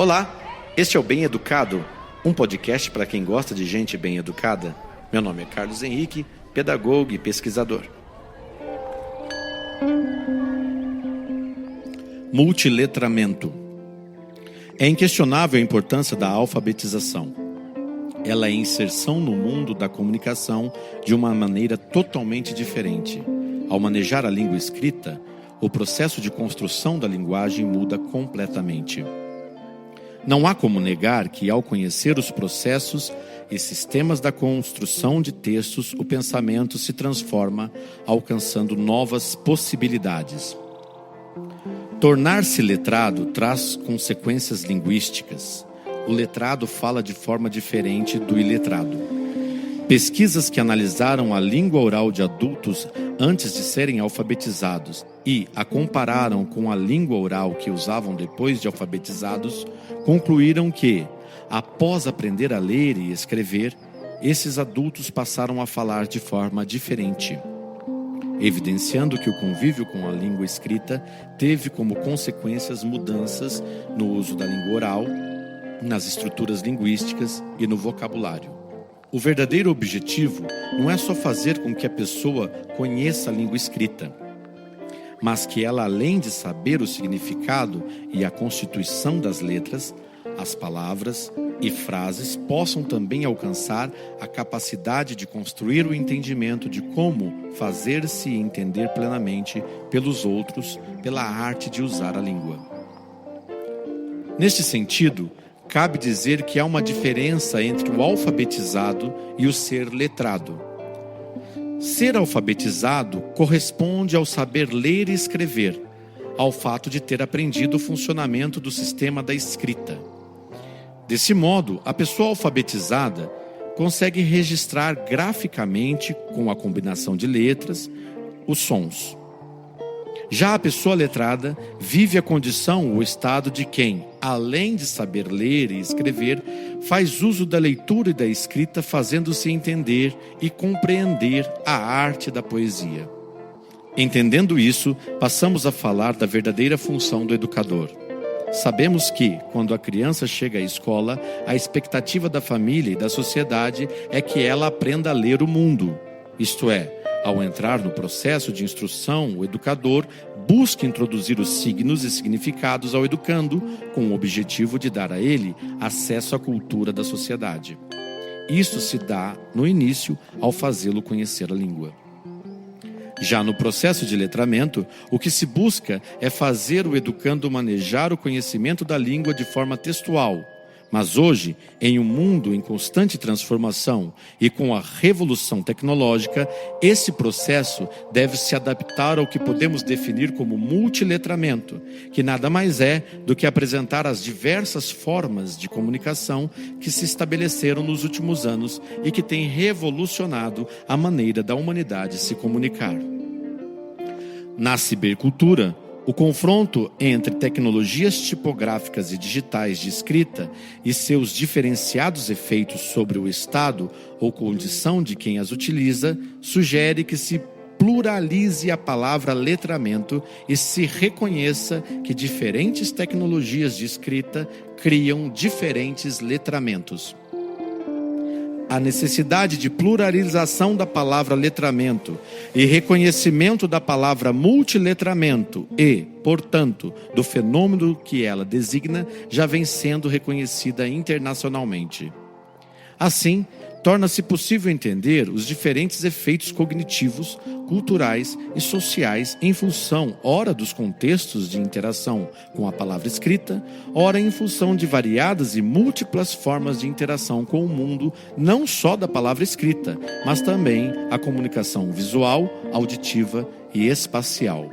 Olá, este é o Bem Educado, um podcast para quem gosta de gente bem educada. Meu nome é Carlos Henrique, pedagogo e pesquisador. Multiletramento. É inquestionável a importância da alfabetização. Ela é inserção no mundo da comunicação de uma maneira totalmente diferente. Ao manejar a língua escrita, o processo de construção da linguagem muda completamente. Não há como negar que, ao conhecer os processos e sistemas da construção de textos, o pensamento se transforma, alcançando novas possibilidades. Tornar-se letrado traz consequências linguísticas. O letrado fala de forma diferente do iletrado. Pesquisas que analisaram a língua oral de adultos antes de serem alfabetizados e a compararam com a língua oral que usavam depois de alfabetizados, concluíram que, após aprender a ler e escrever, esses adultos passaram a falar de forma diferente, evidenciando que o convívio com a língua escrita teve como consequências mudanças no uso da língua oral, nas estruturas linguísticas e no vocabulário. O verdadeiro objetivo não é só fazer com que a pessoa conheça a língua escrita, mas que ela, além de saber o significado e a constituição das letras, as palavras e frases possam também alcançar a capacidade de construir o entendimento de como fazer-se entender plenamente pelos outros pela arte de usar a língua. Neste sentido, cabe dizer que há uma diferença entre o alfabetizado e o ser letrado. Ser alfabetizado corresponde ao saber ler e escrever, ao fato de ter aprendido o funcionamento do sistema da escrita. Desse modo, a pessoa alfabetizada consegue registrar graficamente, com a combinação de letras, os sons. Já a pessoa letrada vive a condição, o estado de quem, além de saber ler e escrever, faz uso da leitura e da escrita, fazendo-se entender e compreender a arte da poesia. Entendendo isso, passamos a falar da verdadeira função do educador. Sabemos que, quando a criança chega à escola, a expectativa da família e da sociedade é que ela aprenda a ler o mundo, isto é, ao entrar no processo de instrução, o educador busca introduzir os signos e significados ao educando, com o objetivo de dar a ele acesso à cultura da sociedade. Isso se dá no início, ao fazê-lo conhecer a língua. Já no processo de letramento, o que se busca é fazer o educando manejar o conhecimento da língua de forma textual. Mas hoje, em um mundo em constante transformação e com a revolução tecnológica, esse processo deve se adaptar ao que podemos definir como multiletramento, que nada mais é do que apresentar as diversas formas de comunicação que se estabeleceram nos últimos anos e que têm revolucionado a maneira da humanidade se comunicar. Na cibercultura, o confronto entre tecnologias tipográficas e digitais de escrita e seus diferenciados efeitos sobre o estado ou condição de quem as utiliza sugere que se pluralize a palavra letramento e se reconheça que diferentes tecnologias de escrita criam diferentes letramentos. A necessidade de pluralização da palavra letramento e reconhecimento da palavra multiletramento e, portanto, do fenômeno que ela designa, já vem sendo reconhecida internacionalmente. Assim, torna-se possível entender os diferentes efeitos cognitivos, culturais e sociais em função, ora dos contextos de interação com a palavra escrita, ora em função de variadas e múltiplas formas de interação com o mundo, não só da palavra escrita, mas também a comunicação visual, auditiva e espacial.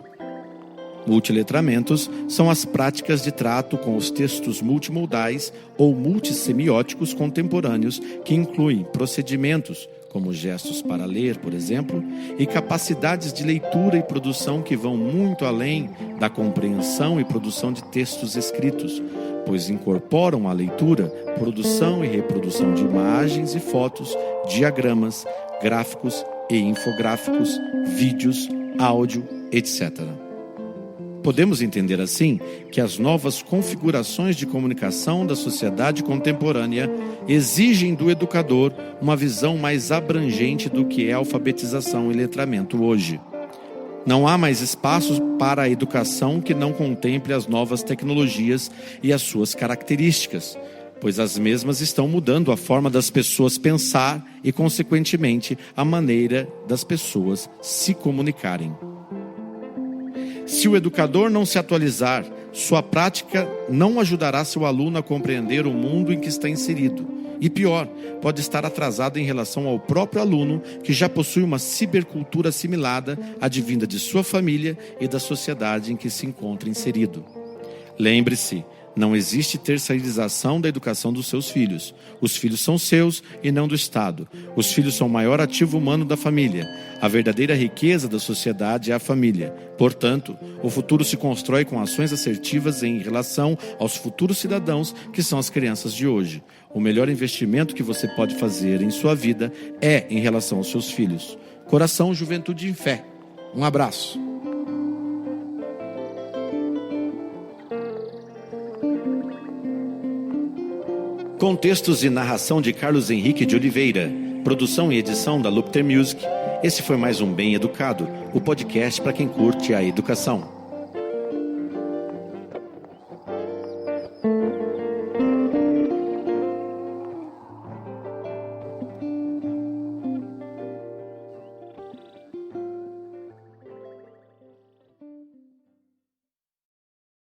Multiletramentos são as práticas de trato com os textos multimodais ou multissemióticos contemporâneos que incluem procedimentos, como gestos para ler, por exemplo, e capacidades de leitura e produção que vão muito além da compreensão e produção de textos escritos, pois incorporam à leitura produção e reprodução de imagens e fotos, diagramas, gráficos e infográficos, vídeos, áudio, etc. Podemos entender assim que as novas configurações de comunicação da sociedade contemporânea exigem do educador uma visão mais abrangente do que é alfabetização e letramento hoje. Não há mais espaço para a educação que não contemple as novas tecnologias e as suas características, pois as mesmas estão mudando a forma das pessoas pensar e, consequentemente, a maneira das pessoas se comunicarem. Se o educador não se atualizar, sua prática não ajudará seu aluno a compreender o mundo em que está inserido. E pior, pode estar atrasado em relação ao próprio aluno, que já possui uma cibercultura assimilada, advinda de sua família e da sociedade em que se encontra inserido. Lembre-se, não existe terceirização da educação dos seus filhos. Os filhos são seus e não do Estado. Os filhos são o maior ativo humano da família. A verdadeira riqueza da sociedade é a família. Portanto, o futuro se constrói com ações assertivas em relação aos futuros cidadãos, que são as crianças de hoje. O melhor investimento que você pode fazer em sua vida é em relação aos seus filhos. Coração, Juventude em Fé. Um abraço. Com textos e narração de Carlos Henrique de Oliveira, produção e edição da Lupter Music, esse foi mais um Bem Educado, o podcast para quem curte a educação.